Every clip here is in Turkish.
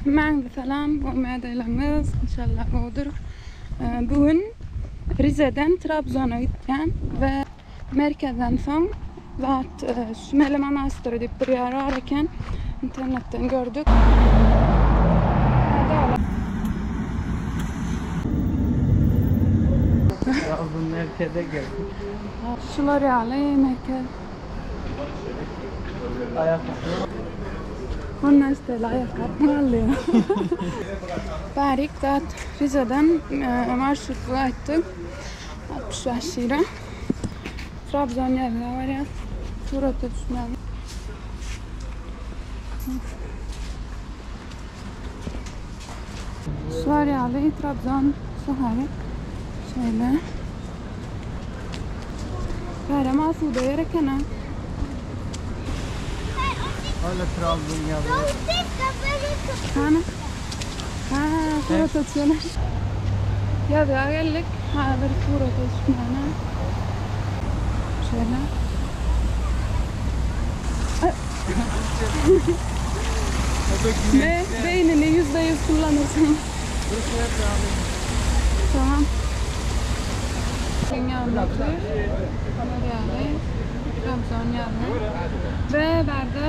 Ben de selam, umut eylemiz, inşallah olur. Bugün Rize'den Trabzon'a gittim ve merkezden son Sümele Manastırı deyip bir yer ararken internetten gördük. Trabzon merkeze geldik. Şular yani merkez. Ayakkabı. Ondan sonra ayakkabı alıyor. Barik zat Rize'den marşrutla gittik. 65 lira. Trabzon yerine var ya. Surata düşmeyelim. Şuaryalı Trabzon sahari. Şöyle. Böyle masuda yerken ha. Öyle Trabzon yazıyor. Hani? Ha, surata düşmeyelim. Ya da geldik. Ha, bir surata düşmeyelim. Şöyle. Ne? Beynini %100 kullanırsın. Tamam. Dünyanın Kamerayı, Trabzon yerine ve berde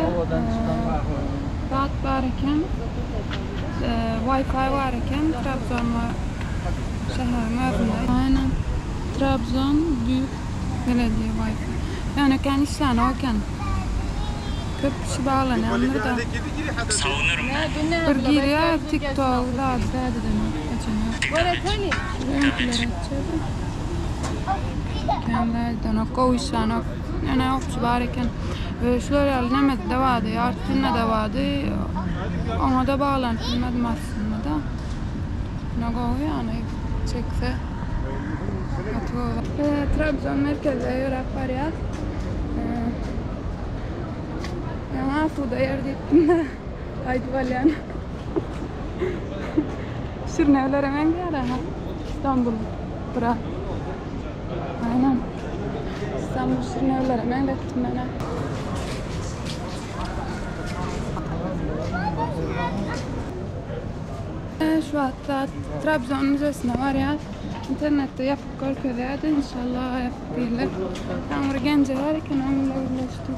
rahat varken Wi-Fi varken Trabzon var şehrin evinde. Aynen. Trabzon büyük belediye Wi-Fi. Yani kendi işlerini oken. Köp kişi bağlananlar da. Savunurum Bir giriyor TikTok'da açıyor. Renkler açıyor. Kendilerden o kovuşan o yani okçu varken şöyle ne de vardı, artık ne de vardı. Ona da bağlantılmadım aslında da. Ne kovuyor yani çekse. Trabzon merkezde yürek var ya. Ya afuda yerdik. Haydi valyan. Şirnevler hemen geldi ha. İstanbul. Bura. Aynen. İstanbul Şirnevler hemen gittim ben ha. Şu hatta Trabzon Müzesi'ne var ya. İnternette yapıp korkuyordu inşallah yapabilirler. Ben oraya gence varken onunla birleştim.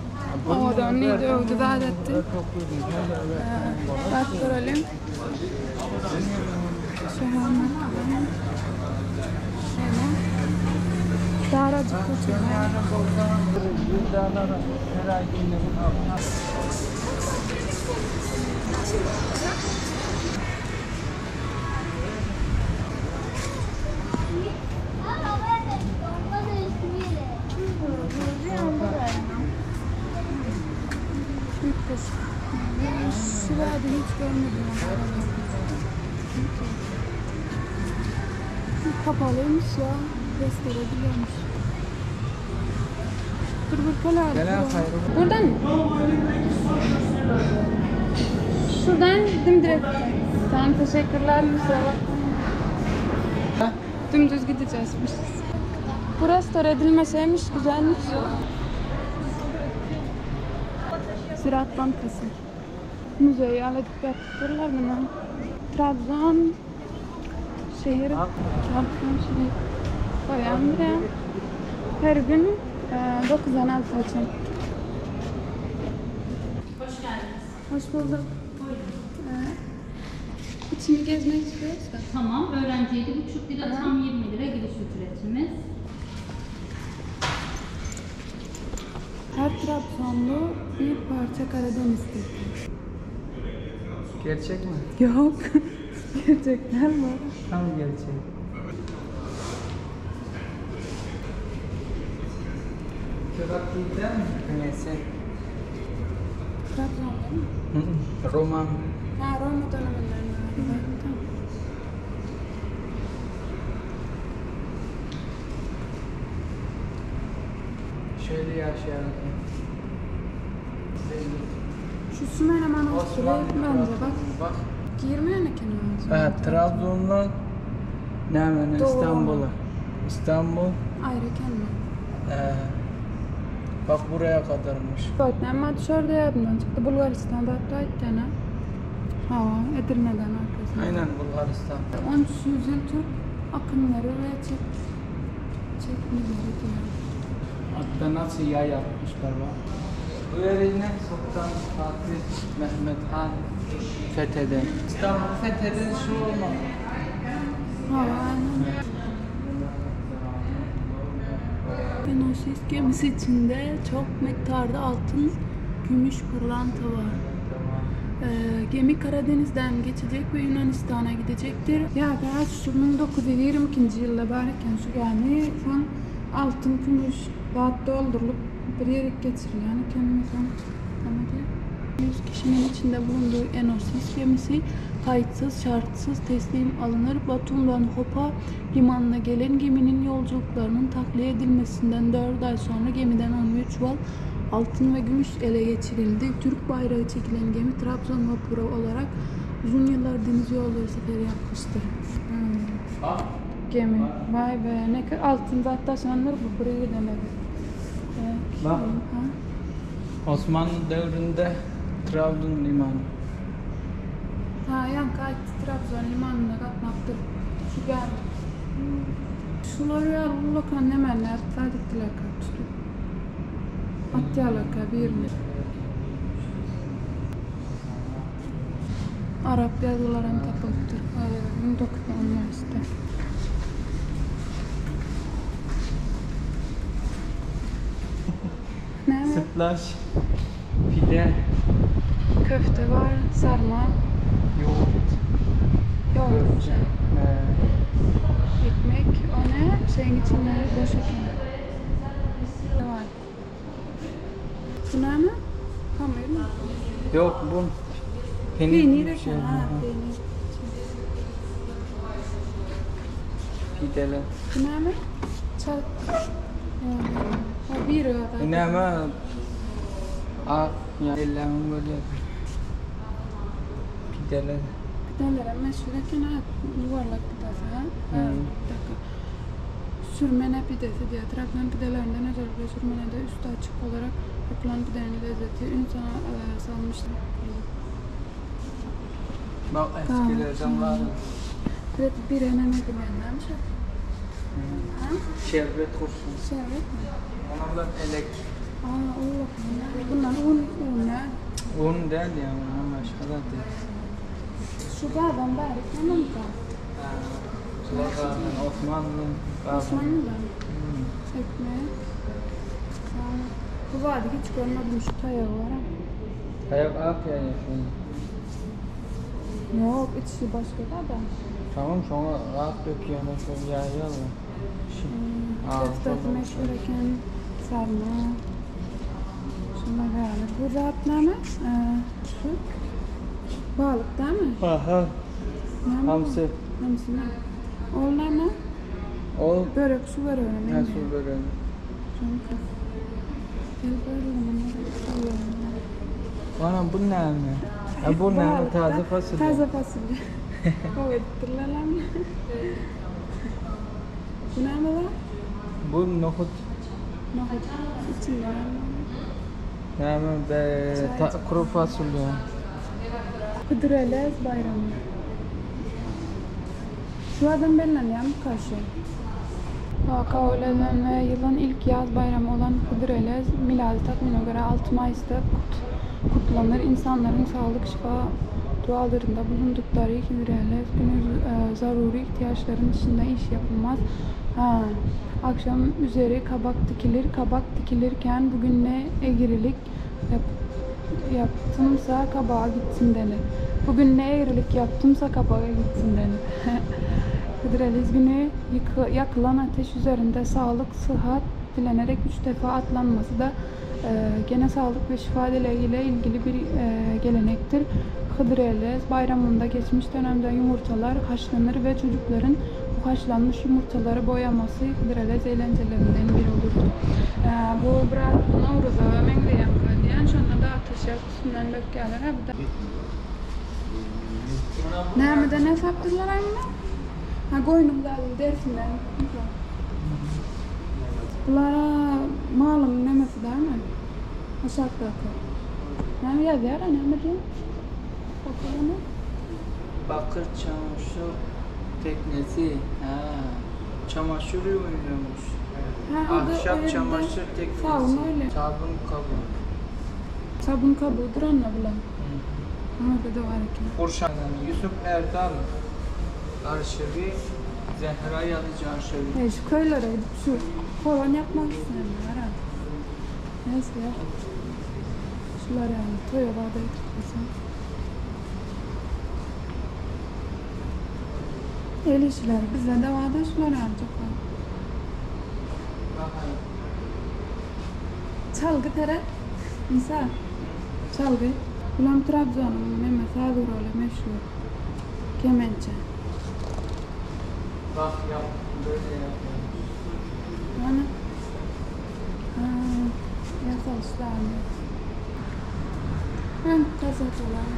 O da neydi o da etti. Bak görelim. Şöyle. Daracık kaçıyor. Şurada hiç görmedim. Kapalıymış ya. Gösterebiliyormuş. Dur bakalım. Buradan mı? Şuradan dimdirek. Tamam teşekkürler. Dümdüz gideceğizmiş. Burası da edilmeseymiş güzelmiş. Ziraat Bankası. Müzeyi alıp yaptırırlar mı? Trabzon şehir. Trabzon şehir. Koyan buraya. Her gün 9'dan 6 açın. Hoş geldiniz. Hoş bulduk. İçini gezmek istiyoruz da. Tamam, öğrenciye 7,5 lira, tam 20 lira giriş ücretimiz. Her Trabzonlu bir parça Karadeniz Türkü. Gerçek mi? Yok. Gerçekler var. Tam gerçek. Kebap yiyecek misin? Neyse. Trabzonlu mu? Roman. Ha, Roma dönemlerinde. Tamam. Şöyle yaşayalım. Şu Sümele Manastırı bence bak. Bak. 20 yana kenarı. Evet, Trabzon'dan ne hemen İstanbul'a. İstanbul. Ayrı kendi. Bak buraya kadarmış. Evet, ama dışarıda yardım çıktı. Bulgaristan'da hatta gene. Ha, Edirne'den arkasında. Aynen Bulgaristan. 13 yüzyıl Türk akınları ve çekmeleri diyor. Hatta nasıl yay yapmışlar bak. Bu yerine Sultan Fatih Mehmet Han fetheden. İstanbul fetheden şu olmadı. Ha, aynen. Enosis gemisi içinde çok miktarda altın, gümüş, pırlanta var. Gemi Karadeniz'den geçecek ve Yunanistan'a gidecektir. Ya da şu 1922 yılda barken şu gemi son altın, gümüş rahat doldurulup bir yere getirilir. Yani kendime son anladı. 100 kişinin içinde bulunduğu Enosis gemisi kayıtsız, şartsız teslim alınır. Batum'dan Hopa limanına gelen geminin yolculuklarının tahliye edilmesinden 4 ay sonra gemiden 13 çuval altın ve gümüş ele geçirildi. Türk bayrağı çekilen gemi Trabzon vapuru olarak uzun yıllar deniz yolları seferi yapmıştır. Gemi. Vay be. Ne kadar altın zaten sanılır bu buraya demek. Bak. Osmanlı devrinde Trabzon limanı. Ha, yan kayıttı Trabzon limanına katmaktır. Şu geldi. Şuları ya Allah'ın nemenler tadettiler kaçtı. Atyalaka bir mi? Arap yazıların tapıktır. 1910 üniversite. Ne var? Sütlaç, pide, Köfte var, sarma, yoğurt, yoğurt, e, ekmek, o ne? Şeyin içinde boş ekmek. Ne var? Bu ne mi? Hamur mu? yok bu Peynir şey, ekmek. Ha, peynir. pideler. Bu ne mi? Çay. Ha, bir arada. Bu ne ama ak ya ellerim böyle yapıyor. Pideler. Pidelere meşhur eken ha, yuvarlak pidesi ha. Ha, bir dakika. Sürmene pidesi diye. Trabzon pidelerinden özellikle sürmenede üstü açık olarak yapılan pidenin lezzeti ün sana salmıştır. Bak eskilerden var. Evet, bir önemli bilmem şey. Ha? Şerbet kurşun. Şerbet mi? Onlardan elek. Aa, Allah'ım. Bunlar un ya. Un değil ya, onun başka da değil. Şu dağdan bari tamam mı? Zaten Osmanlı. Osmanlı'dan. Ekmek. Bu vardı hiç görmedim şu tayağı var ha. Ayak ak ya yaşıyor. Yok, içi başka da. Tamam sonra rahat döküyor, şöyle yayıyorlar. Köftesi meşhur eken sarma. Şuna galiba. Bu rahat ne mi? Şu. Balık değil mi? Aha. Ne mi? Hamsi. Hamsi mi? Onlar ne? O Börek, su var öyle. ne su böyle? Çünkü. Gel böyle Bana bu ne mi? Bu ne? Taze fasulye. Taze fasulye. Koyutturlar lan. Bu ne mi var? Bu nohut. Nohut. İçinde var. Yani be kuru fasulye. Kıdırelez bayramı. Şu adam belirleniyor mu karşı? Kabul edilen yılın ilk yaz bayramı olan Kıdırelez, miladi takvimine göre 6 Mayıs'ta kutlanır. İnsanların sağlık, şifa dualarında bulundukları Kıdırelez günü zaruri ihtiyaçların dışında iş yapılmaz. Akşam üzeri kabak dikilir. Kabak dikilirken bugün ne eğrilik yaptımsa kabağa gitsin denir. Bugün ne eğrilik yaptımsa kabağa gitsin denir. Kıdırelez günü yakılan ateş üzerinde sağlık, sıhhat dilenerek 3 defa atlanması da gene sağlık ve şifa dileğiyle ilgili bir gelenektir. Kıdırelez bayramında geçmiş dönemde yumurtalar haşlanır ve çocukların bu haşlanmış yumurtaları boyaması Kıdırelez eğlencelerinden biri olurdu. Bu biraz Navruz'a ve Mengde'ye diyen sonra da ateşe kutusundan dökkerler. Ne ne saptırlar anne? Ha koynum geldi dersinden. Bunlara malum nemesi değil mi? Aşağı kalkıyor. Ne mi yazıyor? Ne mi diyor? Bakalım. Bakır çamaşır teknesi. Ha. Çamaşır yumuyormuş. Ha, o da Ahşap evde çamaşır teknesi. sabun öyle. Sabun kabı. Sabun kabuğudur onunla bilen. Ama bir de var ki. Kurşan'dan Yusuf Erdal arşivi, Zehra Yalıcı arşivi. Şu köylere gidip şu kolon yapmak istedim herhalde. Neyse ya. Şular yani Toyola'da tutmasam. El işleri bize de vardı şular alacaklar. Bakalım. Çalgı tere. Nisa. Çalgı. Ulan Trabzon'un Mehmet Adıroğlu meşhur. Kemençe. Bak yap, böyle yap. Yani. Yasal işlerle. Ben kasat olan.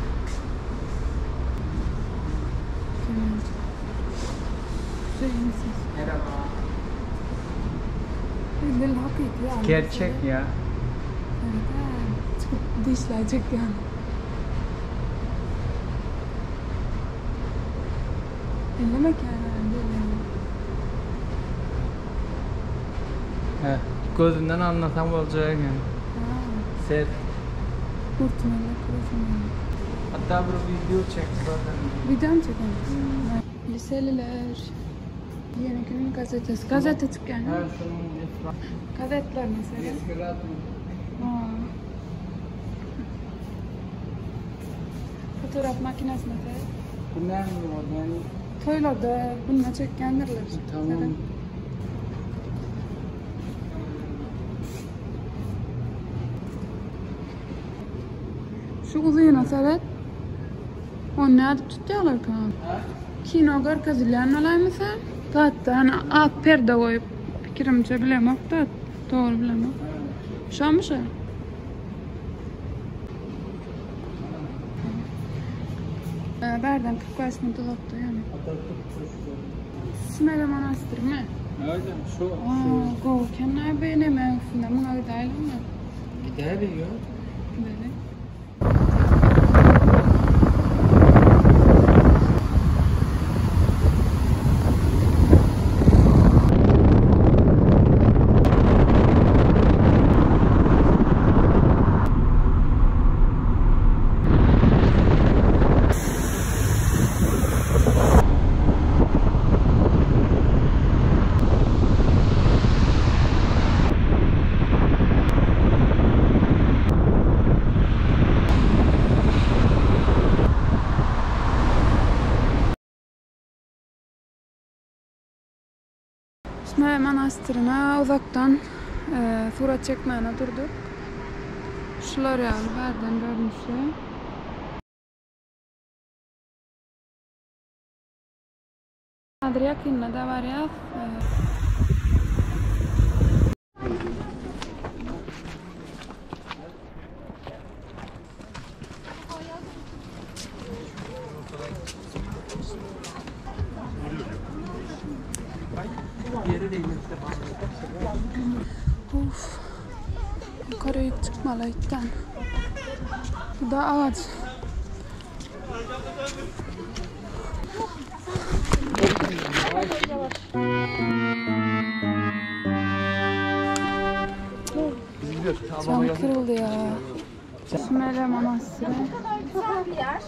Kemençe. Şeyimsiz. Merhaba. Bildiğin hakiki yani. Gerçek ya. Evet, çıkıp dişleyecek yani. Ellemek yani. He. Gözünden anlatam olacak yani. Set. Kurtmayla kurtmayla. Hatta bir video çekti zaten. Video mu çekelim? Liseliler. Yeni günün gazetesi. Gazete çık yani. Her şunun etrafı. Gazeteler mesela. Eskiler Fotoğraf makinesi mesela. bu ne mi yani? Toylarda bununla çekkendirler. Tamam. Şu uzayına seyret. Onu ne adıp tutuyorlar ki? Kino görkezlerini alaymışsa. Hatta hani alt perde koyup fikrimce bilemek da doğru bilemek. Şamış ya. Berden 45 minut oldu yani. Sümele Manastır mı? Öyle şu. Go kenara beğenemem üstünde. Buna gidelim mi? Gider ya. Böyle. Sümele Manastırı'na uzaktan surat çekmeyene durduk. Şular yani Berden görünüşü. Adriyakin'le de var ya. Of. Yukarıya çıkmalı itten. Bu da ağaç. Cam kırıldı ya. Sümele Manastırı. Güzel bir yer.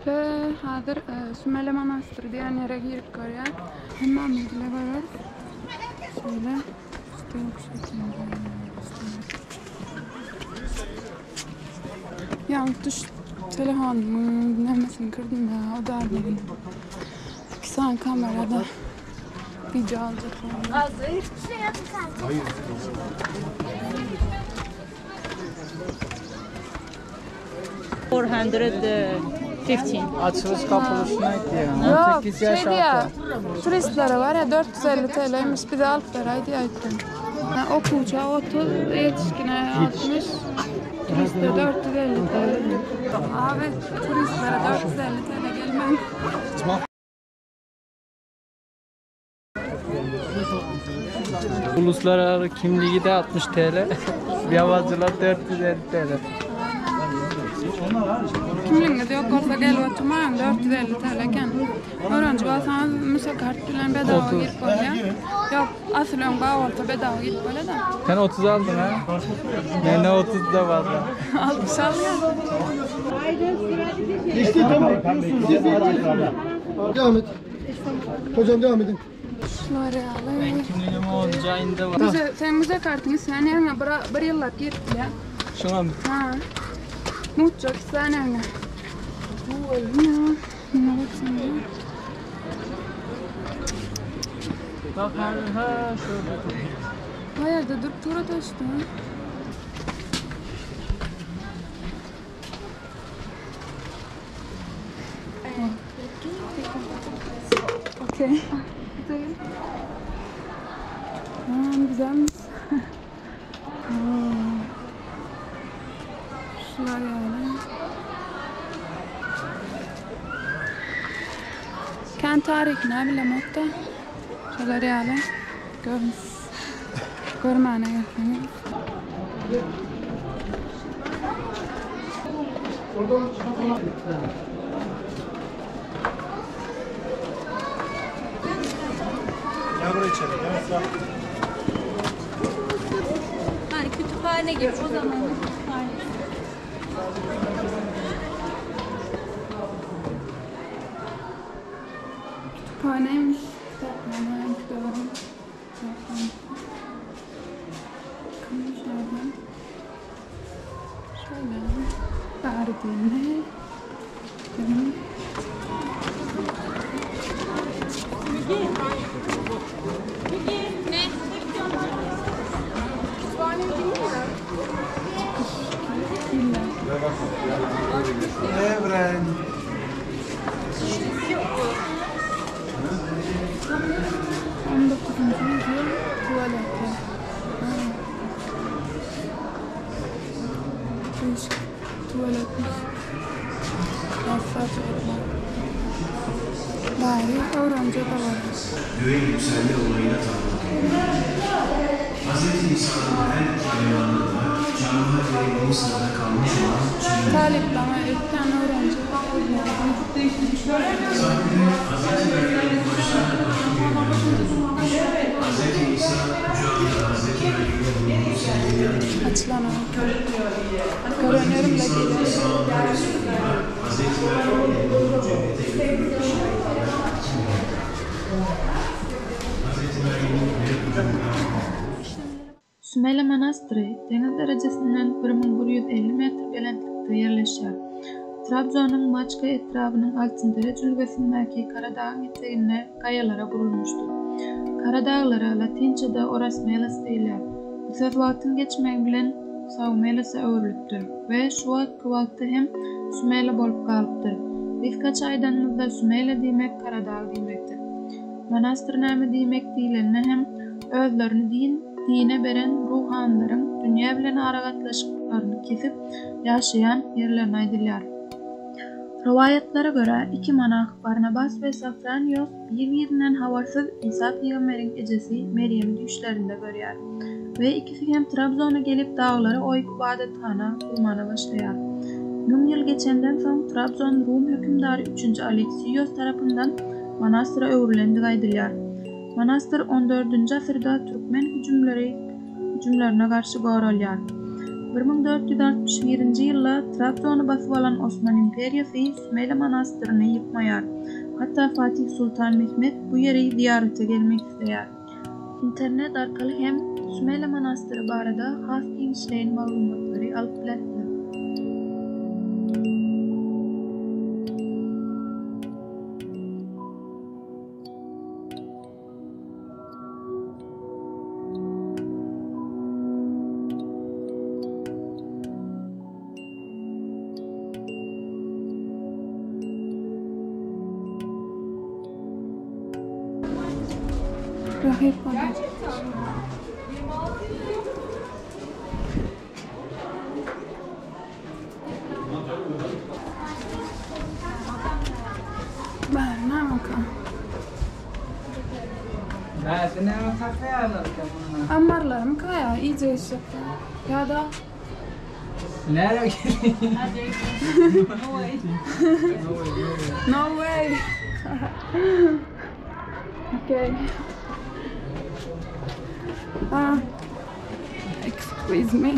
Ve hazır Sümele Manastırı diyen yere girip oraya. Hemen bilgiler var. Şöyle. Yanlış telefonumu dinlemesini kırdım ya. O da anladım. 2 saniye kamerada video alacak. Hazır. Şuraya bakar. Hayır. Açılış kapılışındaydı ya. Yok 18 yaş şey ya, altı. turistlere var ya 450 TL'ymiş bir de alıp veraydı ya itten. Yani okulca 30, yetişkine 60, turiste 450 TL. Abi turistlere 450 TL gelmem. Uluslararası kimliği de 60 TL. Yabancılar 450 TL. Kimliğiniz yok olsa gel oturmayın 450 TL eken. Öğrenci olsanız müsa kart bilen bedava git böyle. Yok aslen bağ olsa bedava git böyle da. Sen 30 aldın ha? Ne 30 da var da. 60 alıyor. Geçti tamam. Devam et. Hocam devam edin. Şunları alayım. Kimliğim 10. ayında var. Sen müze kartını sen yerine bir yıllık gitti ya. Şuna mı? Ha. Mucho sen yerine. Bu oyunu. Ne baksana. Bak ha şöyle. Hayırda dur tura taştı. Okey. Güzelmiş. Şunlar yani. Kent tarihine bile mokta. Şunlar yani. Görmene gelseniz. Gel buraya içeri. Gel. Yani kütüphane gibi o zaman kütüphane. Kütüphaneymiş. Kitaplar, doğru. Şöyle. Derdine. Evren. 19. yüzyıl tuvaleti. Değişik tuvaletmiş. Asla tuvaletler. Bari öğrenci de var. Göğe yükselme olayına tanık. Hz. İsa'nın her kelamında camiler ve Mısır'da kalmış olan sünnet. Taliplama etten öğrenci de var. Sahnede Hz. Meryem'in başlarına başı geliyor. Hz. İsa kucağında Hz. Meryem'in ruhu sevgiler. Açılan görünüyorum da geliyor. Sağlıklı Resulü'yle Hz. Meryem'in ruhu cennete götürülmüş. Hz. Meryem'in bir kucağında Sümele Manastırı deniz derecesinden 1150 metre belentlikte yerleşer. Trabzon'un Maçka etrafının Altındere cülgesindeki Karadağ'ın eteğine kayalara kurulmuştur. Karadağlara Latince'de Oras Melas deyler. Bu söz vaktin geçmeyi bilen Sav Melas'a öğrülüptür ve şu vakti hem Sümele bolup kalıptır. Birkaç aydanımızda Sümele demek Karadağ demektir. Manastır näme demek diýilende hem özlerini dine beren ruhanların dünya bilen aragatlaşyklaryny kesip ýaşaýan yerlerini aýdylýar. Rivayetlara göre iki manah Barnabas ve Safranios birbirinden habersiz İsa Peygamber'in ecesi Meryem'i düşlerinde görýär ve ikisi hem Trabzon'a gelip dağları oyup ibadethana kurmana başlaýar. 10 yıl geçenden soň Trabzon Rum hükümdarı 3. Aleksios tarapyndan manastıra öwrülendig aýdylýar. Manastır 14. asyrda Türkmen hüjümlerine garşy goralýar. 1461-nji ýylda Trabzony basyp alan Osman imperiýasy Sümele manastyryny ýykmaýar. Hatda Fatih Sultan Mehmet bu ýeri ziýarete gelmek isleýär. İnternet arkaly hem Sümele manastyry barada has kengişleýän maglumatlary alyp bilerler. Rahip bana. Ha, sen hemen kafeye ayarlarken bunu. Ammarlarım kaya iyice iş yapıyor. Ya da Nereye gidiyorsun? no way. Okay. Excuse me.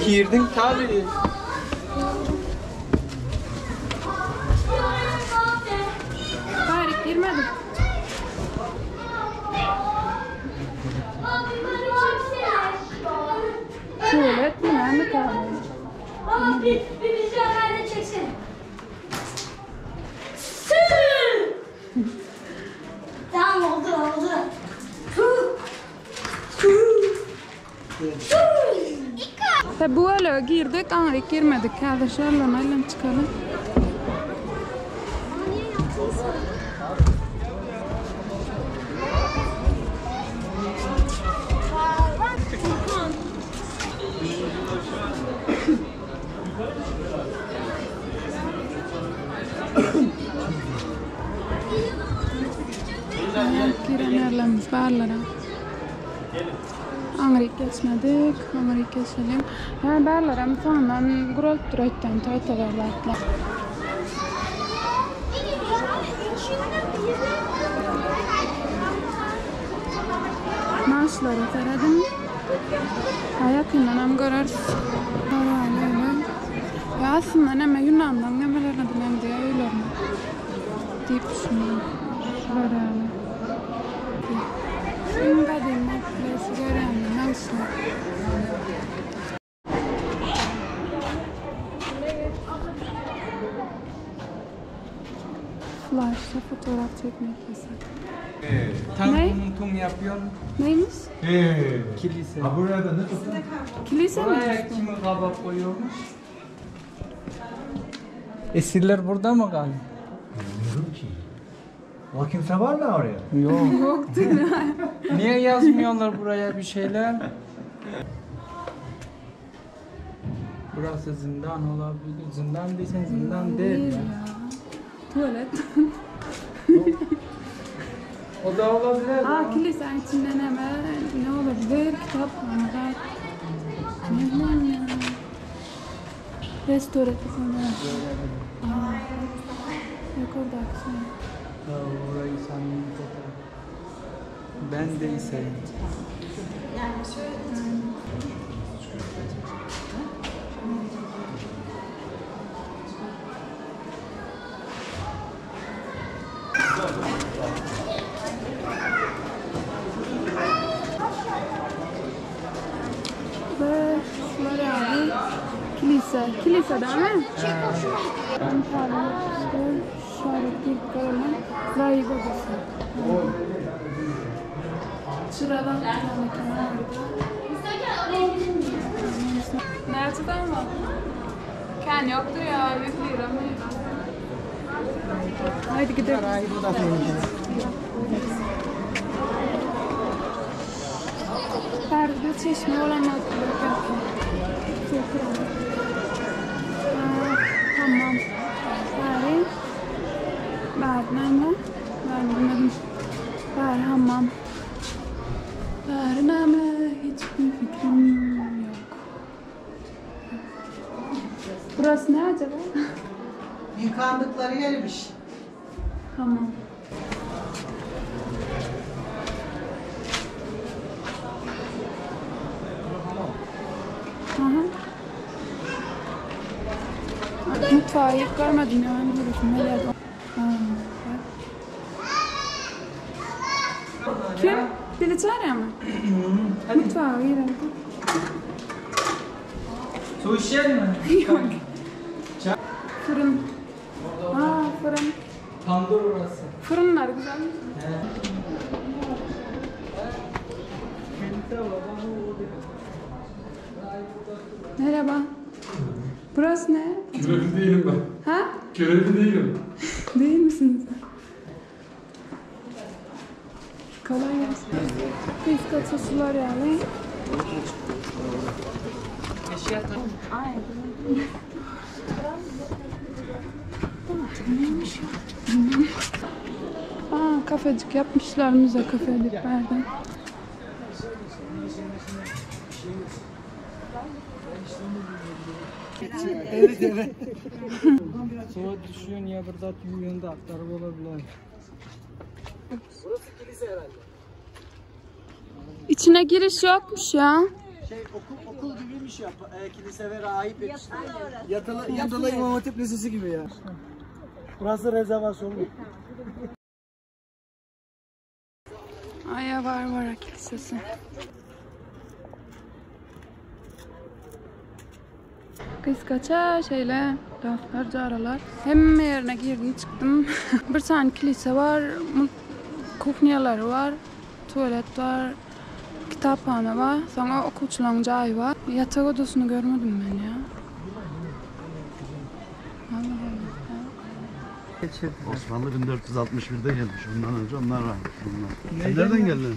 Girdin tabii. Tarık girmedim. Tuvalet mi? Nerede kaldı? Bir video nerede çeksin? Tamam oldu. Bu öyle girdik ama girmedik. Hadi şöyle neyle çıkalım. Girenlerimiz barlara. Amerika geçmedik. Amerika geçelim. Yani barlara insandan grup duraytan tayta verlatlar. Maaşları seyredim. Yakından hem görürüz. Ya aslında ama Yunan'dan nemelerine dönem diye öyle mi? Deyip düşünüyorum. Şöyle yani. Şimdi benim nefesi görenli neyse. Flash'ta fotoğraf çekmek yasak. Tanıtım yapıyor. Neymiş? Kilise. Ha buraya da ne tutun? Kilise mi? Oraya kimi kabak koyuyormuş? Esirler burada mı kaldı? Bilmiyorum ki. O kimse var mı oraya? Yok. Yoktu. Niye yazmıyorlar buraya bir şeyler? Burası zindan olabilir. Zindan değilsen zindan değil ya. Tuvalet. O da olabilir. Kilisenin içinden hemen ne olabilir? Kitap, anılar. Ne bileyim ya. Restoran sana. Yok orada akşam. Orayı sanırım fotoğraf. Ben de iseyim. Ve şunları abi. Kilise. Kilise değil mi? Antalya. Şöyle bir böyle. Rahip odası. Şuradan bir tane kenar nerede mı? Ken yoktu ya. Yüklüyorum. Haydi gidelim. Perde çeşme olan hatırlıyorum. Tamam. Bari. Bilmedim. Bari hamam. Bari name hiçbir fikrim yok. Burası ne acaba? Yıkandıkları yermiş. Hamam. Mutfağı hiç görmedim ya. Nereye geldim? Kim? Bileceğim mi? Mutfağı girelim. Su içer mi? Yok. Fırın. Fırın. Tandır orası. Fırınlar güzel mi? Merhaba. Burası ne? Görevli değilim ben. Ha? Görevli değilim. Değil misiniz? Kolay gelsin. Piskaça sular yani. Eşya Ay. Neymiş ya? Bilmem. Aa, kafecik yapmışlar, müze kafeliklerden. Soğuk düşüyorsun ya burada yürüyorsun da aktarıp olabilir. İçine giriş yokmuş ya. Okul gibiymiş ya. Kilise ve rahip işte. Yatılı İmam Hatip Lisesi gibi ya. Burası rezervasyonlu. Aya Varvara Kilisesi. Kıskaça şeyle raflar, caralar. Hem yerine girdim çıktım. Bir tane kilise var, kuhnyaları var, tuvalet var, kitaphane var, sonra okuvchilarning joyi var. Yatak odasını görmedim ben ya. Osmanlı 1461'de gelmiş. Ondan önce onlar var. Sen nereden geldin?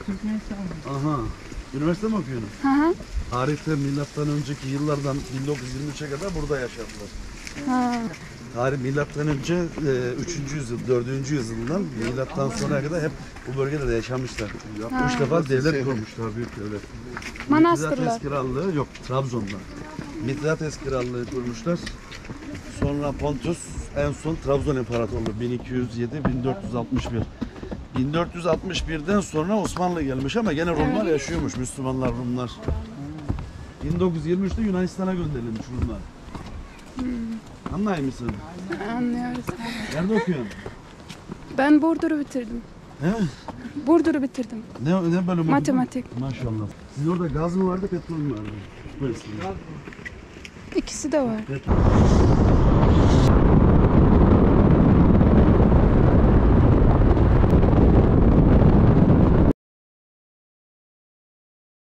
Türkmenistan. Aha. Üniversite mi okuyorsun? Hı hı. Tarihte milattan önceki yıllardan 1923'e kadar burada yaşadılar. Ha. Tarih milattan önce 3. yüzyıl, 4. yüzyıldan milattan sonraya kadar hep bu bölgede de yaşamışlar. 3 defa devlet kurmuşlar, büyük devlet. Manastırlar. Mitrates Krallığı yok, Trabzon'da. Mitrates Krallığı kurmuşlar. Sonra Pontus, en son Trabzon İmparatorluğu 1207-1461. 1461'den sonra Osmanlı gelmiş ama gene Rumlar yaşıyormuş, Müslümanlar, Rumlar. 1923'te Yunanistan'a gönderilmiş Rumlar. Anlıyor musun? Anlıyoruz. Nerede okuyorsun? Ben Burdur'u bitirdim. He? Burdur'u bitirdim. Ne bölüm okudun? Matematik. Maşallah. Sizin orada gaz mı vardı, petrol mü vardı? Burası. İkisi de var. Petrol.